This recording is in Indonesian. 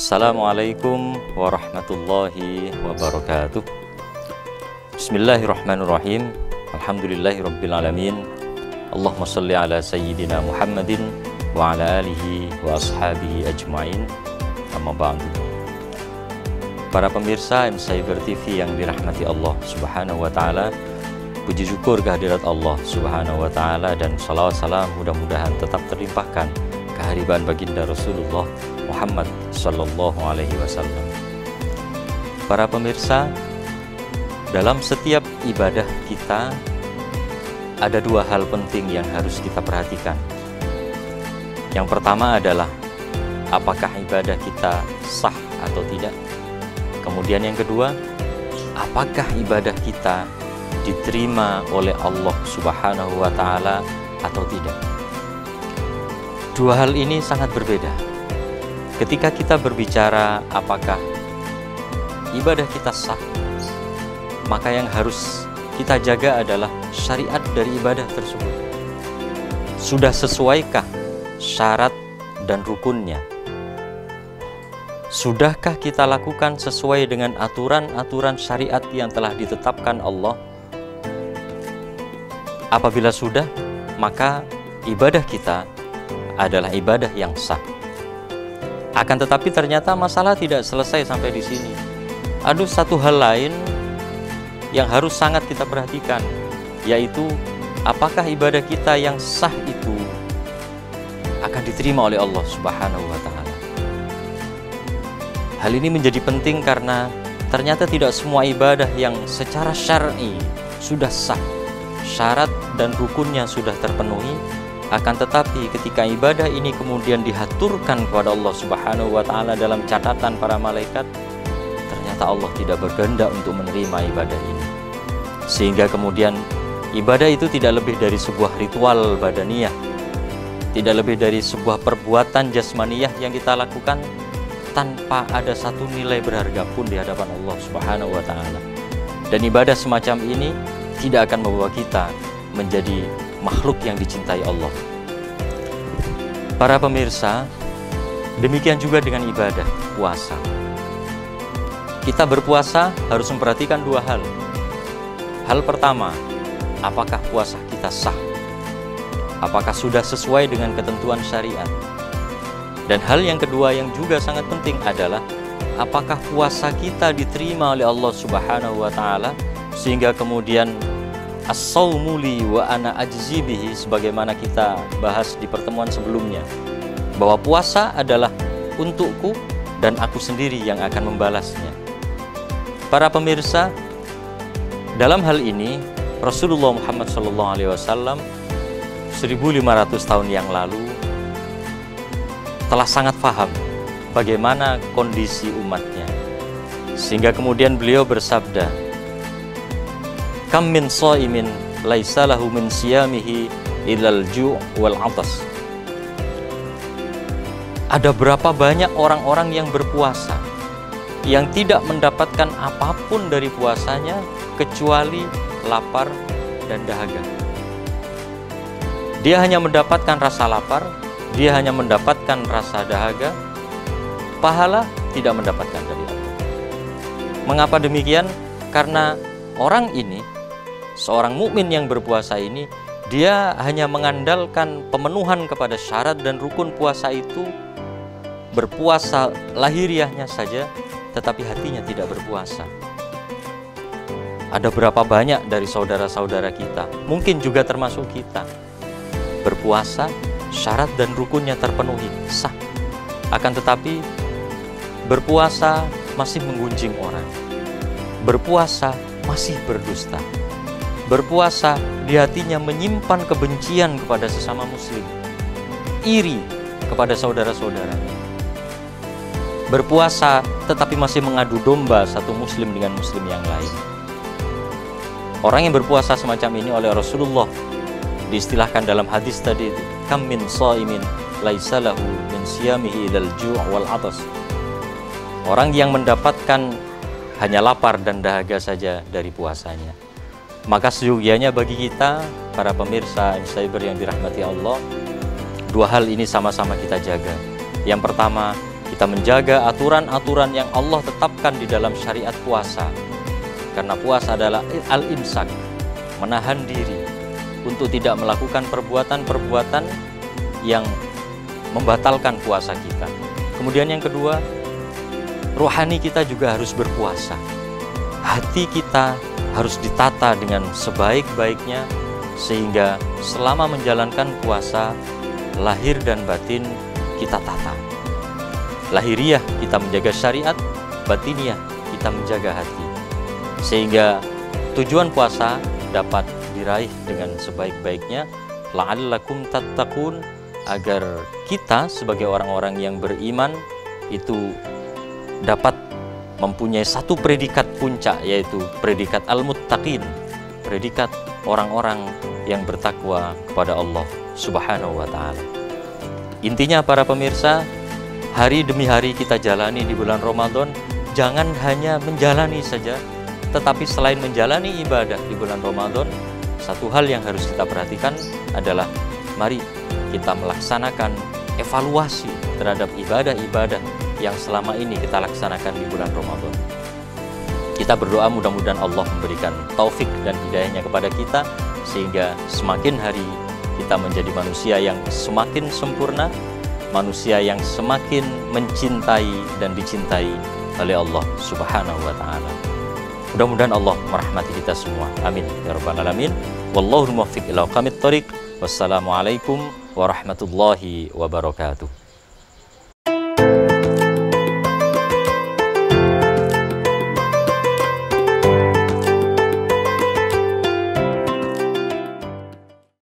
Assalamualaikum warahmatullahi wabarakatuh. Bismillahirrahmanirrahim. Alhamdulillahirrabbilalamin. Allahumma salli ala sayyidina Muhammadin wa ala alihi wa ashabihi ajma'in. Amma ba'du. Para pemirsa M-Cyber TV yang dirahmati Allah subhanahu wa ta'ala, puji syukur kehadirat Allah subhanahu wa ta'ala, dan salawat salam mudah-mudahan tetap terlimpahkan kehadiran baginda Rasulullah Muhammad sallallahu alaihi wasallam. Para pemirsa, dalam setiap ibadah kita ada dua hal penting yang harus kita perhatikan. Yang pertama adalah apakah ibadah kita sah atau tidak. Kemudian yang kedua, apakah ibadah kita diterima oleh Allah subhanahu wa ta'ala atau tidak. Dua hal ini sangat berbeda. Ketika kita berbicara apakah ibadah kita sah, maka yang harus kita jaga adalah syariat dari ibadah tersebut. Sudah sesuaikah syarat dan rukunnya? Sudahkah kita lakukan sesuai dengan aturan-aturan syariat yang telah ditetapkan Allah? Apabila sudah, maka ibadah kita adalah ibadah yang sah. Akan tetapi ternyata masalah tidak selesai sampai di sini. Ada satu hal lain yang harus sangat kita perhatikan, yaitu apakah ibadah kita yang sah itu akan diterima oleh Allah subhanahu wa ta'ala. Hal ini menjadi penting karena ternyata tidak semua ibadah yang secara syar'i sudah sah, syarat dan rukunnya sudah terpenuhi. Akan tetapi ketika ibadah ini kemudian dihaturkan kepada Allah subhanahu wa ta'ala dalam catatan para malaikat, ternyata Allah tidak berkehendak untuk menerima ibadah ini. Sehingga kemudian ibadah itu tidak lebih dari sebuah ritual badaniyah, tidak lebih dari sebuah perbuatan jasmaniyah yang kita lakukan tanpa ada satu nilai berharga pun di hadapan Allah subhanahu wa ta'ala. Dan ibadah semacam ini tidak akan membawa kita menjadi makhluk yang dicintai Allah. Para pemirsa, demikian juga dengan ibadah puasa. Kita berpuasa harus memperhatikan dua hal. Hal pertama, apakah puasa kita sah? Apakah sudah sesuai dengan ketentuan syariat? Dan hal yang kedua yang juga sangat penting adalah apakah puasa kita diterima oleh Allah subhanahu wa ta'ala, sehingga kemudian as-sawmu li wa ana ajzi bihi, sebagaimana kita bahas di pertemuan sebelumnya, bahwa puasa adalah untukku dan aku sendiri yang akan membalasnya. Para pemirsa, dalam hal ini Rasulullah Muhammad SAW 1500 tahun yang lalu telah sangat paham bagaimana kondisi umatnya, sehingga kemudian beliau bersabda, kam min shaimin laisa lahu min siyamihi illal ju' wal 'atas. Ada berapa banyak orang-orang yang berpuasa yang tidak mendapatkan apapun dari puasanya kecuali lapar dan dahaga. Dia hanya mendapatkan rasa lapar, dia hanya mendapatkan rasa dahaga, pahala tidak mendapatkan dari Allah. Mengapa demikian? Karena orang ini, seorang mukmin yang berpuasa ini, dia hanya mengandalkan pemenuhan kepada syarat dan rukun puasa itu, berpuasa lahiriahnya saja, tetapi hatinya tidak berpuasa. Ada berapa banyak dari saudara-saudara kita, mungkin juga termasuk kita, berpuasa, syarat dan rukunnya terpenuhi, sah. Akan tetapi berpuasa masih menggunjing orang, berpuasa masih berdusta, berpuasa di hatinya menyimpan kebencian kepada sesama muslim, iri kepada saudara-saudaranya, berpuasa tetapi masih mengadu domba satu muslim dengan muslim yang lain. Orang yang berpuasa semacam ini oleh Rasulullah diistilahkan dalam hadis tadi itu, kam min shaimin laisa lahu min siyamihi ilal ju' wal 'atas. Orang yang mendapatkan hanya lapar dan dahaga saja dari puasanya. Maka seyogianya bagi kita, para pemirsa M-Cyber yang dirahmati Allah, dua hal ini sama-sama kita jaga. Yang pertama, Kita menjaga aturan-aturan yang Allah tetapkan di dalam syariat puasa. Karena puasa adalah al-imsak, menahan diri untuk tidak melakukan perbuatan-perbuatan yang membatalkan puasa kita. Kemudian yang kedua, rohani kita juga harus berpuasa. Hati kita harus ditata dengan sebaik-baiknya, sehingga selama menjalankan puasa, lahir dan batin kita tata. Lahiriah kita menjaga syariat, batiniah kita menjaga hati. Sehingga tujuan puasa dapat diraih dengan sebaik-baiknya, la'allakum tattaqun, agar kita sebagai orang-orang yang beriman itu dapat mempunyai satu predikat puncak, yaitu predikat al-muttaqin, predikat orang-orang yang bertakwa kepada Allah Subhanahu wa ta'ala. Intinya para pemirsa, hari demi hari kita jalani di bulan Ramadan, jangan hanya menjalani saja, tetapi selain menjalani ibadah di bulan Ramadan, satu hal yang harus kita perhatikan adalah mari kita melaksanakan evaluasi terhadap ibadah-ibadah yang selama ini kita laksanakan di bulan Ramadan. Kita berdoa mudah-mudahan Allah memberikan taufik dan hidayahnya kepada kita, sehingga semakin hari kita menjadi manusia yang semakin sempurna, manusia yang semakin mencintai dan dicintai oleh Allah Subhanahu wa ta'ala. Mudah-mudahan Allah merahmati kita semua. Amin ya rabbal alamin. Wallahul muwaffiq ila aqwamit thoriq. Wassalamualaikum warahmatullahi wabarakatuh.